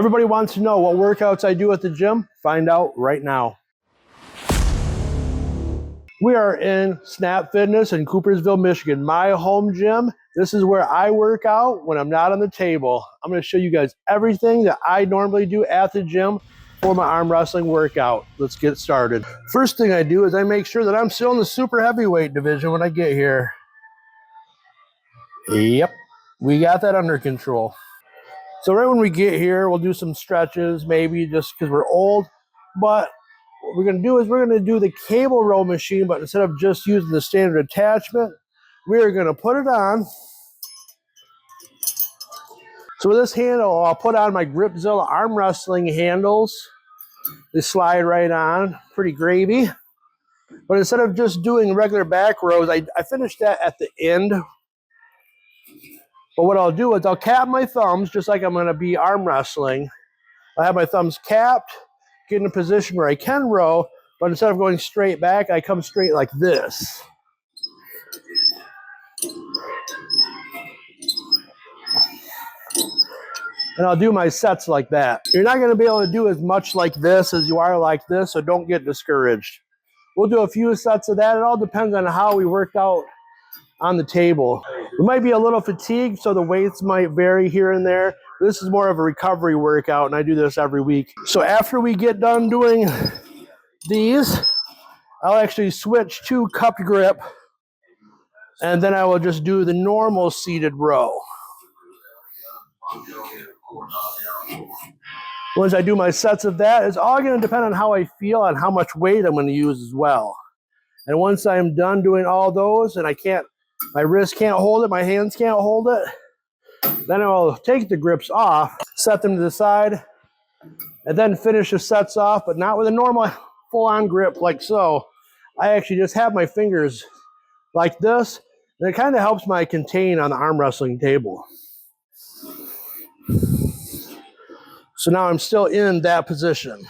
Everybody wants to know what workouts I do at the gym. Find out right now. We are in Snap Fitness in Coopersville, Michigan, my home gym. This is where I work out when I'm not on the table. I'm going to show you guys everything that I normally do at the gym for my arm wrestling workout. Let's get started. First thing I do is I make sure that I'm still in the super heavyweight division when I get here. Yep, we got that under control. So right when we get here, we'll do some stretches, maybe just because we're old. But what we're going to do is we're going to do the cable row machine, but instead of just using the standard attachment, we are going to put it on. So with this handle, I'll put on my Gripzilla arm wrestling handles. They slide right on, pretty gravy. But instead of just doing regular back rows, I finish that at the end. But what I'll do is I'll cap my thumbs just like I'm going to be arm wrestling. I have my thumbs capped, get in a position where I can row, but instead of going straight back, I come straight like this. And I'll do my sets like that. You're not going to be able to do as much like this as you are like this, so don't get discouraged. We'll do a few sets of that. It all depends on how we worked out on the table. We might be a little fatigued, so the weights might vary here and there. This is more of a recovery workout, and I do this every week. So after we get done doing these, I'll actually switch to cupped grip, and then I will just do the normal seated row. Once I do my sets of that, it's all going to depend on how I feel and how much weight I'm going to use as well. And once I'm done doing all those, and my wrist can't hold it, my hands can't hold it, then I'll take the grips off, set them to the side, and then finish the sets off, but not with a normal full-on grip like so. I actually just have my fingers like this, and it kind of helps my contain on the arm wrestling table. So now I'm still in that position.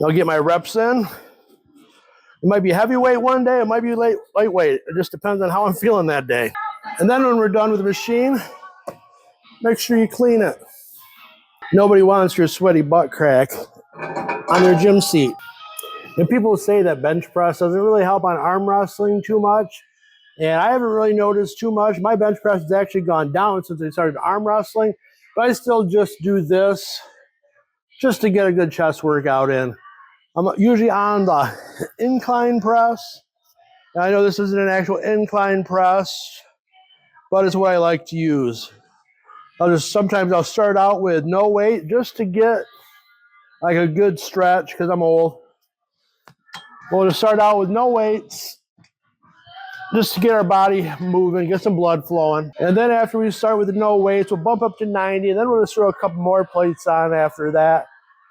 I'll get my reps in. It might be heavyweight one day, it might be lightweight. It just depends on how I'm feeling that day. And then when we're done with the machine, make sure you clean it. Nobody wants your sweaty butt crack on their gym seat. And people say that bench press doesn't really help on arm wrestling too much. And I haven't really noticed too much. My bench press has actually gone down since I started arm wrestling. But I still just do this just to get a good chest workout in. I'm usually on the incline press. Now, I know this isn't an actual incline press, but it's what I like to use. Sometimes I'll start out with no weight just to get like a good stretch because I'm old. We'll just start out with no weights just to get our body moving, get some blood flowing. And then after we start with the no weights, we'll bump up to 90, and then we'll just throw a couple more plates on after that.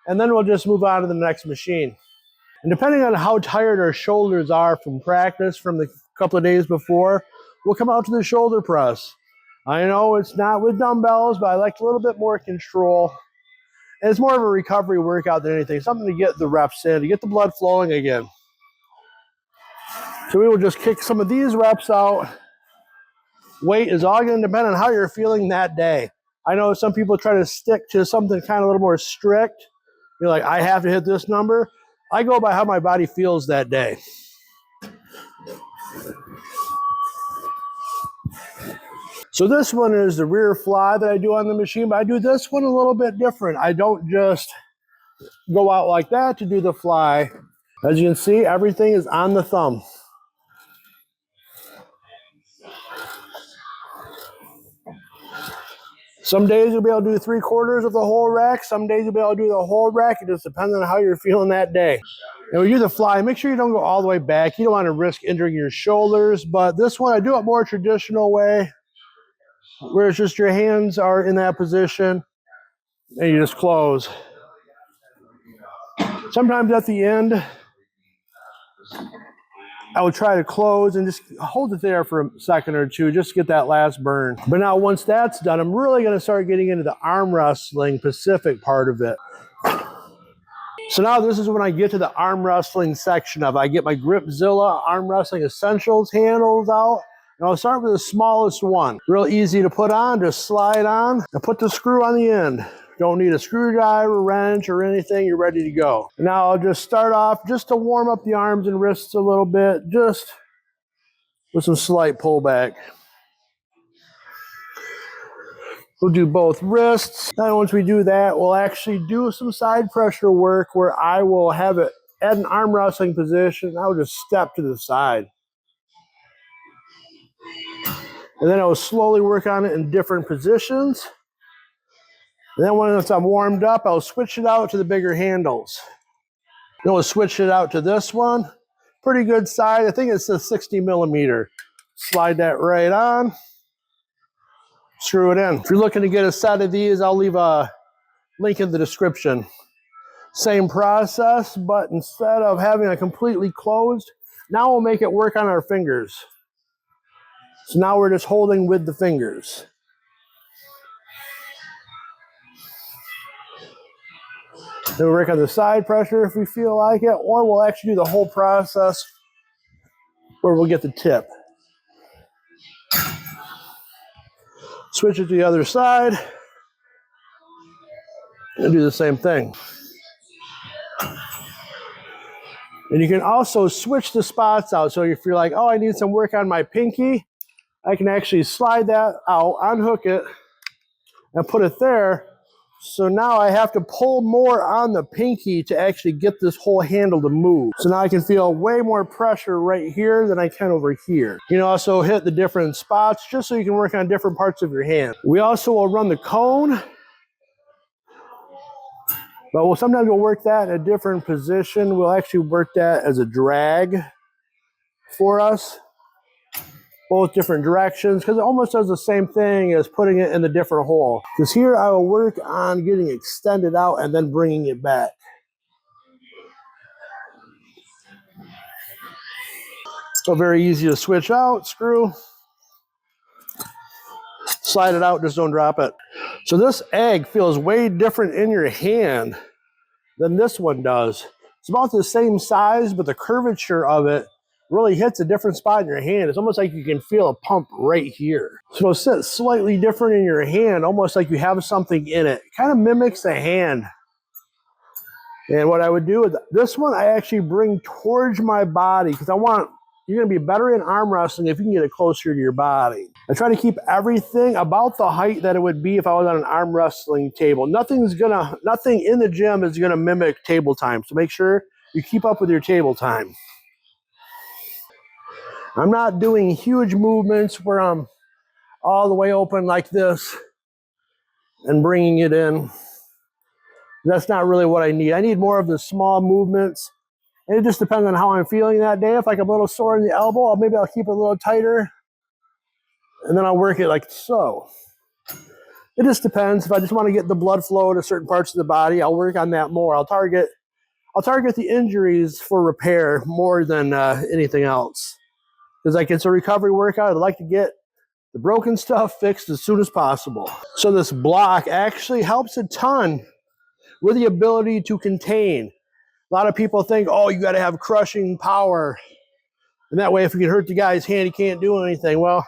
And then we'll just move on to the next machine. And depending on how tired our shoulders are from practice from the couple of days before, we'll come out to the shoulder press. I know it's not with dumbbells, but I like a little bit more control. And it's more of a recovery workout than anything, something to get the reps in, to get the blood flowing again. So we will just kick some of these reps out. Weight is all going to depend on how you're feeling that day. I know some people try to stick to something kind of a little more strict. You're like, I have to hit this number. I go by how my body feels that day. So this one is the rear fly that I do on the machine, but I do this one a little bit different. I don't just go out like that to do the fly. As you can see, everything is on the thumb. Some days you'll be able to do 3/4 of the whole rack. Some days you'll be able to do the whole rack. It just depends on how you're feeling that day. And when you do the fly, make sure you don't go all the way back. You don't want to risk injuring your shoulders. But this one, I do it more traditional way, where it's just your hands are in that position and you just close. Sometimes at the end, I will try to close and just hold it there for a second or two, just to get that last burn. But now once that's done, I'm really going to start getting into the arm wrestling Pacific part of it. So now this is when I get to the arm wrestling section of it. I get my Gripzilla arm wrestling essentials handles out. And I'll start with the smallest one. Real easy to put on, just slide on and put the screw on the end. Don't need a screwdriver, wrench, or anything, you're ready to go. Now I'll just start off just to warm up the arms and wrists a little bit, just with some slight pullback. We'll do both wrists. Then once we do that, we'll actually do some side pressure work where I will have it at an arm wrestling position. I'll just step to the side. And then I will slowly work on it in different positions. And then once I'm warmed up, I'll switch it out to the bigger handles. Then we'll switch it out to this one. Pretty good size. I think it's a 60 millimeter. Slide that right on. Screw it in. If you're looking to get a set of these, I'll leave a link in the description. Same process, but instead of having it completely closed, now we'll make it work on our fingers. So now we're just holding with the fingers. Then we'll work on the side pressure if we feel like it, or we'll actually do the whole process where we'll get the tip. Switch it to the other side, and do the same thing. And you can also switch the spots out. So if you're like, oh, I need some work on my pinky, I can actually slide that out, unhook it, and put it there. So now I have to pull more on the pinky to actually get this whole handle to move. So now I can feel way more pressure right here than I can over here. You can also hit the different spots just so you can work on different parts of your hand. We also will run the cone. But sometimes we'll work that in a different position. We'll actually work that as a drag for us. Both different directions, because it almost does the same thing as putting it in the different hole. Because here I will work on getting extended out and then bringing it back. So very easy to switch out, screw. Slide it out, just don't drop it. So this egg feels way different in your hand than this one does. It's about the same size, but the curvature of it really hits a different spot in your hand. It's almost like you can feel a pump right here. So it'll sit slightly different in your hand, almost like you have something in it. It kind of mimics the hand. And what I would do with this one, I actually bring towards my body because you're going to be better in arm wrestling if you can get it closer to your body. I try to keep everything about the height that it would be if I was on an arm wrestling table. Nothing in the gym is going to mimic table time. So make sure you keep up with your table time. I'm not doing huge movements where I'm all the way open like this and bringing it in. That's not really what I need. I need more of the small movements. And it just depends on how I'm feeling that day. If I'm a little sore in the elbow, maybe I'll keep it a little tighter. And then I'll work it like so. It just depends. If I just want to get the blood flow to certain parts of the body, I'll work on that more. I'll target the injuries for repair more than anything else. Because like it's a recovery workout, I'd like to get the broken stuff fixed as soon as possible. So this block actually helps a ton with the ability to contain. A lot of people think, oh, you got to have crushing power. And that way, if you can hurt the guy's hand, he can't do anything. Well,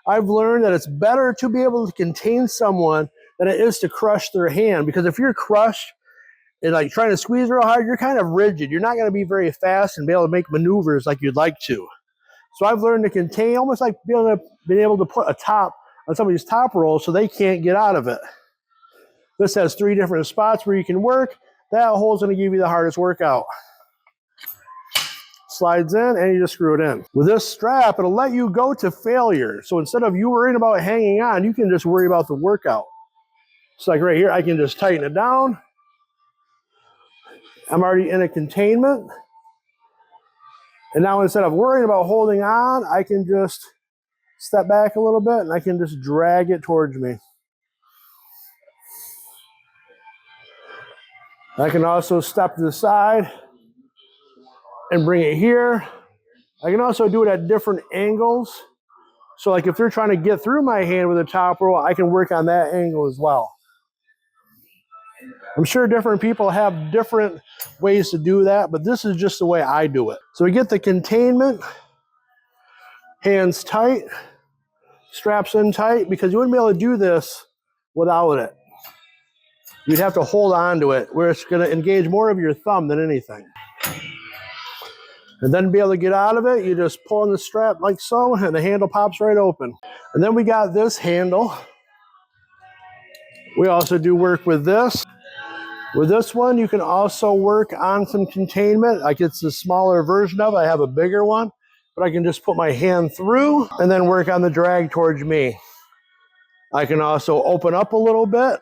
I've learned that it's better to be able to contain someone than it is to crush their hand. Because if you're crushed and like trying to squeeze real hard, you're kind of rigid. You're not going to be very fast and be able to make maneuvers like you'd like to. So I've learned to contain, almost like being able to put a top on somebody's top roll so they can't get out of it. This has 3 different spots where you can work. That hole's going to give you the hardest workout. Slides in and you just screw it in. With this strap, it'll let you go to failure. So instead of you worrying about hanging on, you can just worry about the workout. So like right here, I can just tighten it down. I'm already in a containment. And now instead of worrying about holding on, I can just step back a little bit and I can just drag it towards me. I can also step to the side and bring it here. I can also do it at different angles. So like if you're trying to get through my hand with a top roll, I can work on that angle as well. I'm sure different people have different ways to do that, but this is just the way I do it. So we get the containment, Hands tight, straps in tight, because you wouldn't be able to do this without it. You'd have to hold on to it, where it's going to engage more of your thumb than anything. And then to be able to get out of it, you just pull on the strap like so, and the handle pops right open. And then we got this handle. We also do work with this. With this one, you can also work on some containment. Like it's a smaller version of it. I have a bigger one, but I can just put my hand through and then work on the drag towards me. I can also open up a little bit.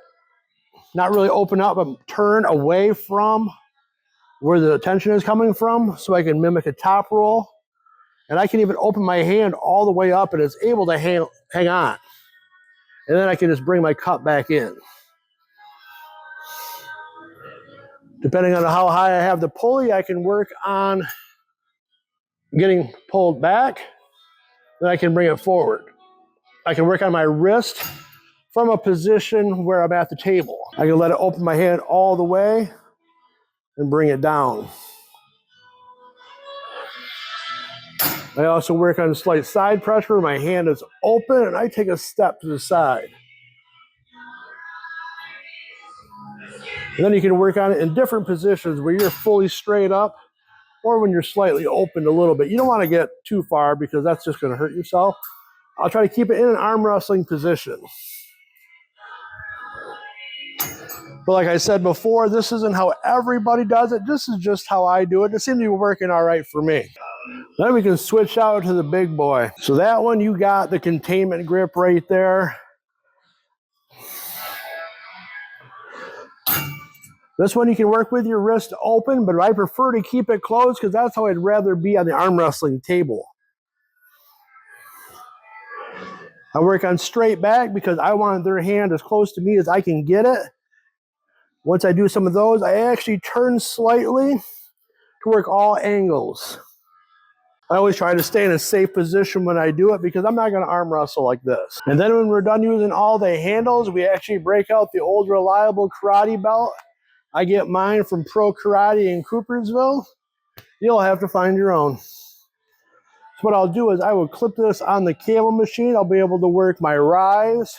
Not really open up, but turn away from where the tension is coming from, so I can mimic a top roll. And I can even open my hand all the way up and it's able to hang on. And then I can just bring my cup back in. Depending on how high I have the pulley, I can work on getting pulled back. Then I can bring it forward. I can work on my wrist from a position where I'm at the table. I can let it open my hand all the way and bring it down. I also work on slight side pressure. My hand is open and I take a step to the side. And then you can work on it in different positions where you're fully straight up or when you're slightly opened a little bit. You don't want to get too far because that's just going to hurt yourself. I'll try to keep it in an arm wrestling position. But like I said before, this isn't how everybody does it. This is just how I do it. It seems to be working all right for me. Then we can switch out to the big boy. So that one, you got the containment grip right there. This one you can work with your wrist open, but I prefer to keep it closed because that's how I'd rather be on the arm wrestling table. I work on straight back because I want their hand as close to me as I can get it. Once I do some of those, I actually turn slightly to work all angles. I always try to stay in a safe position when I do it because I'm not going to arm wrestle like this. And then when we're done using all the handles, we actually break out the old reliable karate belt. I get mine from Pro Karate in Coopersville. You'll have to find your own. So what I'll do is I will clip this on the cable machine. I'll be able to work my rise.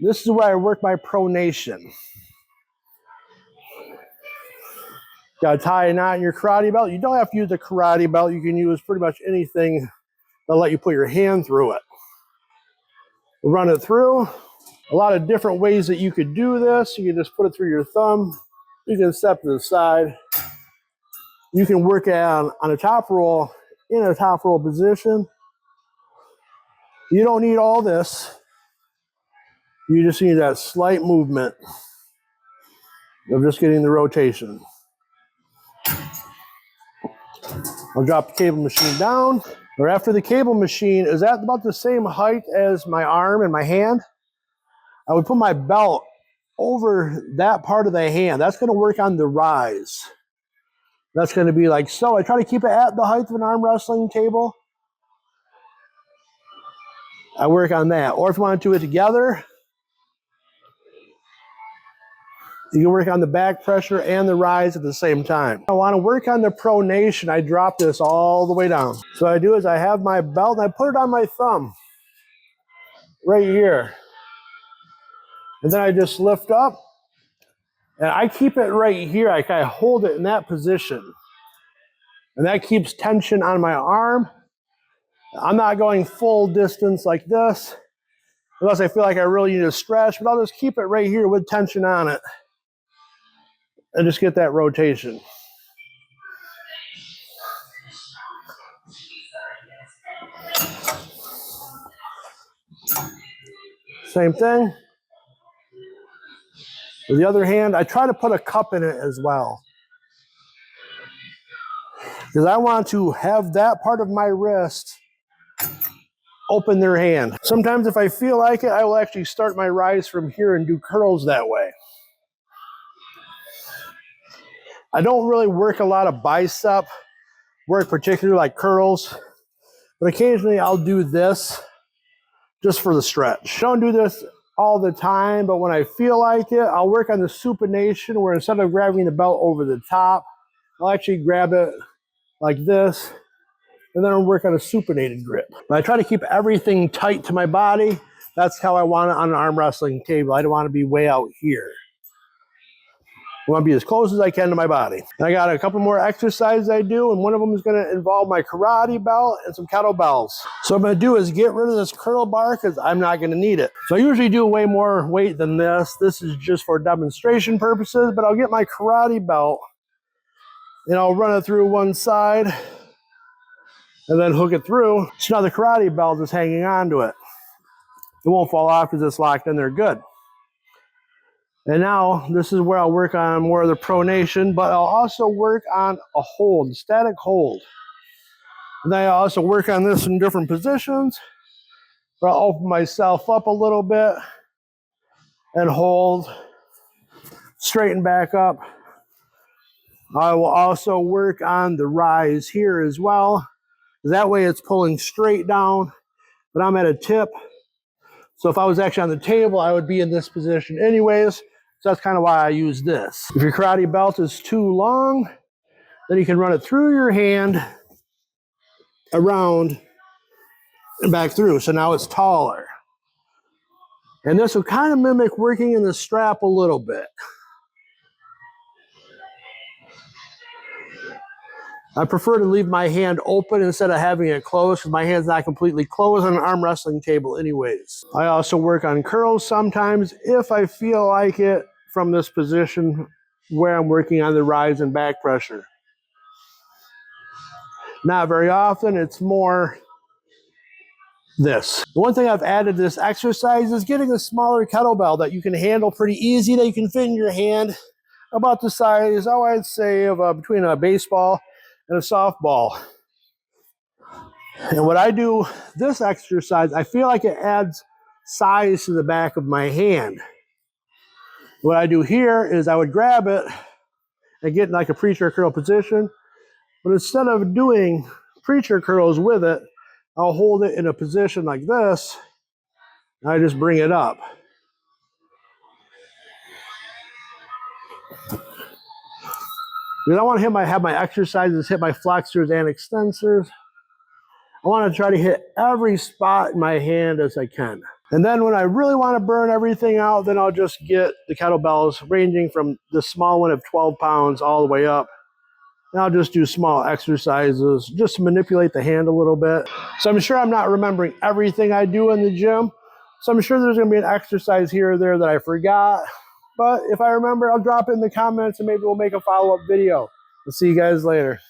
This is where I work my pronation. Got to tie a knot in your karate belt. You don't have to use a karate belt. You can use pretty much anything that'll let you put your hand through it. Run it through. A lot of different ways that you could do this. You can just put it through your thumb. You can step to the side. You can work on a top roll in a top roll position. You don't need all this. You just need that slight movement of just getting the rotation. I'll drop the cable machine down. Or after the cable machine is at about the same height as my arm and my hand, I would put my belt over that part of the hand. That's going to work on the rise. That's going to be like so. I try to keep it at the height of an arm wrestling table. I work on that. Or if you want to do it together, you can work on the back pressure and the rise at the same time. I want to work on the pronation. I drop this all the way down. So what I do is I have my belt and I put it on my thumb right here. And then I just lift up and I keep it right here. I kind of hold it in that position. And that keeps tension on my arm. I'm not going full distance like this unless I feel like I really need to stretch, but I'll just keep it right here with tension on it and just get that rotation. Same thing. With the other hand, I try to put a cup in it as well, because I want to have that part of my wrist open their hand. Sometimes if I feel like it, I will actually start my rise from here and do curls that way. I don't really work a lot of bicep work, particularly like curls, but occasionally I'll do this just for the stretch. I don't do this all the time, but when I feel like it, I'll work on the supination where instead of grabbing the belt over the top, I'll actually grab it like this and then I'll work on a supinated grip. But I try to keep everything tight to my body. That's how I want it on an arm wrestling table. I don't want to be way out here. I want to be as close as I can to my body. And I got a couple more exercises I do, and one of them is going to involve my karate belt and some kettlebells. So what I'm going to do is get rid of this curl bar because I'm not going to need it. So I usually do way more weight than this. This is just for demonstration purposes, but I'll get my karate belt and I'll run it through one side and then hook it through. So now the karate belt is hanging on to it. It won't fall off because it's locked in there good. And now this is where I'll work on more of the pronation, but I'll also work on a hold, static hold. And then I also work on this in different positions, where I'll open myself up a little bit and hold, straighten back up. I will also work on the rise here as well. That way it's pulling straight down, but I'm at a tip. So if I was actually on the table, I would be in this position anyways. So that's kind of why I use this. If your karate belt is too long, then you can run it through your hand, around, and back through. So now it's taller. And this will kind of mimic working in the strap a little bit. I prefer to leave my hand open instead of having it closed because my hand's not completely closed on an arm wrestling table anyways. I also work on curls sometimes if I feel like it from this position where I'm working on the rise and back pressure. Not very often, it's more this. The one thing I've added to this exercise is getting a smaller kettlebell that you can handle pretty easy, that you can fit in your hand, about the size, I'd say, of between a baseball and a softball. And what I do this exercise, I feel like it adds size to the back of my hand. What I do here is I would grab it and get in like a preacher curl position, but instead of doing preacher curls with it, I'll hold it in a position like this, and I just bring it up. Because I want to have my exercises hit my flexors and extensors. I want to try to hit every spot in my hand as I can. And then when I really want to burn everything out, then I'll just get the kettlebells ranging from the small one of 12 pounds all the way up. And I'll just do small exercises just to manipulate the hand a little bit. So I'm sure I'm not remembering everything I do in the gym. So I'm sure there's going to be an exercise here or there that I forgot. But if I remember, I'll drop it in the comments and maybe we'll make a follow-up video. I'll see you guys later.